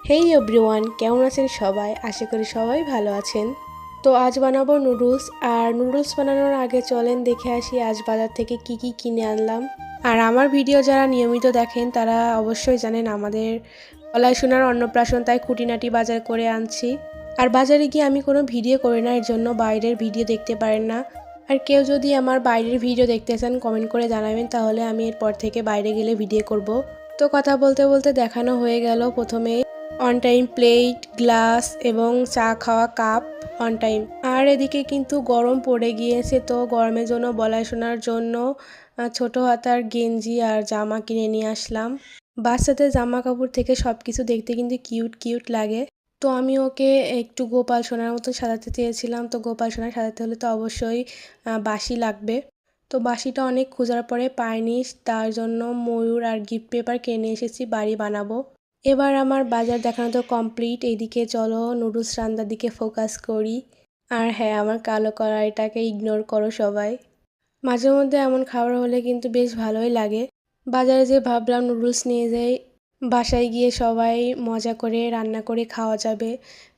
হেই everyone, কেমন আছেন সবাই? আশা করি সবাই ভালো আছেন। তো আজ বানাবো নুডলস। আর নুডলস বানানোর আগে চলেন দেখে আসি আজ বাজার থেকে কি কি কিনে আনলাম। আর আমার ভিডিও যারা নিয়মিত দেখেন তারা অবশ্যই জানেন আমাদের গলায় শোনার অন্নপ্রাশন, তাই খুঁটিনাটি বাজার করে আনছি। আর বাজারে গিয়ে আমি কোনো ভিডিও করি না, এর জন্য বাইরের ভিডিও দেখতে পারেন না। আর কেউ যদি আমার বাইরের ভিডিও দেখতে চান কমেন্ট করে জানাবেন, তাহলে আমি এরপর থেকে বাইরে গেলে ভিডিও করব। তো কথা বলতে বলতে দেখানো হয়ে গেল প্রথমে অন টাইম প্লেট, গ্লাস এবং চা খাওয়া কাপ অন টাইম। আর এদিকে কিন্তু গরম পড়ে গিয়েছে, তো গরমের জন্য গলায় শোনার জন্য ছোট হাতার গেঞ্জি আর জামা কিনে নিয়ে আসলাম। বাচ্চাদের জামা কাপড় থেকে সব কিছু দেখতে কিন্তু কিউট কিউট লাগে। তো আমি ওকে একটু গোপাল সোনার মতো সাজাতে চেয়েছিলাম। তো গোপাল সোনা সাজাতে হলে তো অবশ্যই বাঁশি লাগবে। তো বাঁশিটা অনেক খোঁজার পরে পাইনি, তার জন্য ময়ূর আর গিফট পেপার কিনে এসেছি, বাড়ি বানাবো। এবার আমার বাজার দেখানো তো কমপ্লিট। এইদিকে চলো নুডলস রান্নার দিকে ফোকাস করি। আর হ্যাঁ, আমার কালো কড়াইটাকে ইগনোর করো সবাই। মাঝে মধ্যে এমন খাবার হলে কিন্তু বেশ ভালোই লাগে। বাজারে যে ভাবলাম নুডলস নিয়ে যাই, বাসায় গিয়ে সবাই মজা করে রান্না করে খাওয়া যাবে,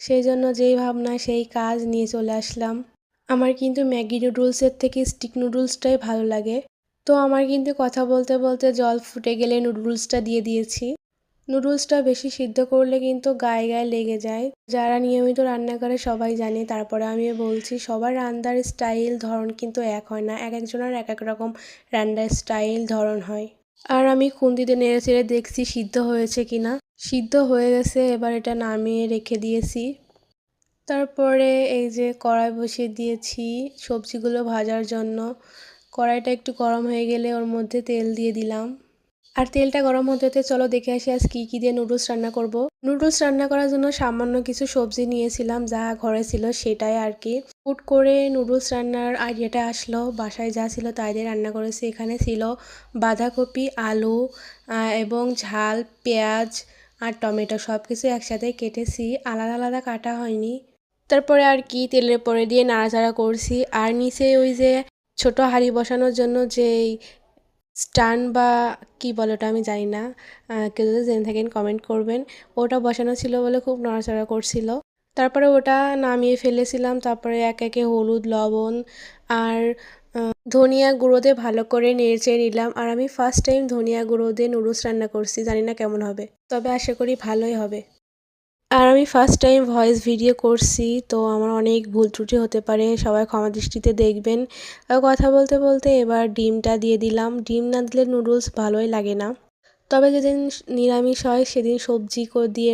সেই জন্য যেই ভাবনা সেই কাজ নিয়ে চলে আসলাম। আমার কিন্তু ম্যাগি নুডলসের থেকে স্টিক নুডলসটাই ভালো লাগে। তো আমার কিন্তু কথা বলতে বলতে জল ফুটে গেলে নুডলসটা দিয়ে দিয়েছি। নুডলসটা বেশি সিদ্ধ করলে কিন্তু গায়ে গায়ে লেগে যায়, যারা নিয়মিত রান্না করে সবাই জানে। তারপরে আমি বলছি, সবার রান্নার স্টাইল ধরন কিন্তু এক হয় না, এক একজনের এক এক রকম রান্নার স্টাইল ধরন হয়। আর আমি খুন্তিতে নেড়ে চেড়ে দেখছি সিদ্ধ হয়েছে কিনা। সিদ্ধ হয়ে গেছে, এবার এটা নামিয়ে রেখে দিয়েছি। তারপরে এই যে কড়াই বসিয়ে দিয়েছি সবজিগুলো ভাজার জন্য। কড়াইটা একটু গরম হয়ে গেলে ওর মধ্যে তেল দিয়ে দিলাম। আর তেলটা গরম হতে হতে চলো দেখে আসি আজ কী কী দিয়ে নুডলস রান্না করব। নুডলস রান্না করার জন্য সামান্য কিছু সবজি নিয়েছিলাম, যা ঘরে ছিল সেটাই আর কি। হুট করে নুডলস রান্নার আইডিয়াটা আসলো, বাসায় যা ছিল তাই দিয়ে রান্না করেছি। এখানে ছিল বাঁধাকপি, আলু এবং ঝাল, পেঁয়াজ আর টমেটো, সব কিছু একসাথে কেটেছি, আলাদা আলাদা কাটা হয়নি। তারপরে আর কি তেলের পরে দিয়ে নাড়াচাড়া করছি। আর নিচে ওই যে ছোট হাঁড়ি বসানোর জন্য যেই স্ট্যান্ড বা কি বলে ওটা আমি জানি না, কেউ যদি জেনে থাকেন কমেন্ট করবেন। ওটা বসানো ছিল বলে খুব নড়াচড়া করছিল। তারপরে ওটা নামিয়ে ফেলেছিলাম। তারপরে এক একে হলুদ, লবণ আর ধনিয়া গুঁড়ো দিয়ে ভালো করে নেড়ে নিলাম। আর আমি ফার্স্ট টাইম ধনিয়া গুঁড়ো দিয়ে নুডলস রান্না করছি, জানি না কেমন হবে, তবে আশা করি ভালোই হবে। আর আমি ফার্স্ট টাইম ভয়েস ভিডিও করছি, তো আমার অনেক ভুল ত্রুটি হতে পারে, সবাই ক্ষমা দৃষ্টিতে দেখবেন। আর কথা বলতে বলতে এবার ডিমটা দিয়ে দিলাম। ডিম না দিলে নুডলস ভালোই লাগে না। তবে যেদিন নিরামিষ হয় সেদিন সবজি দিয়ে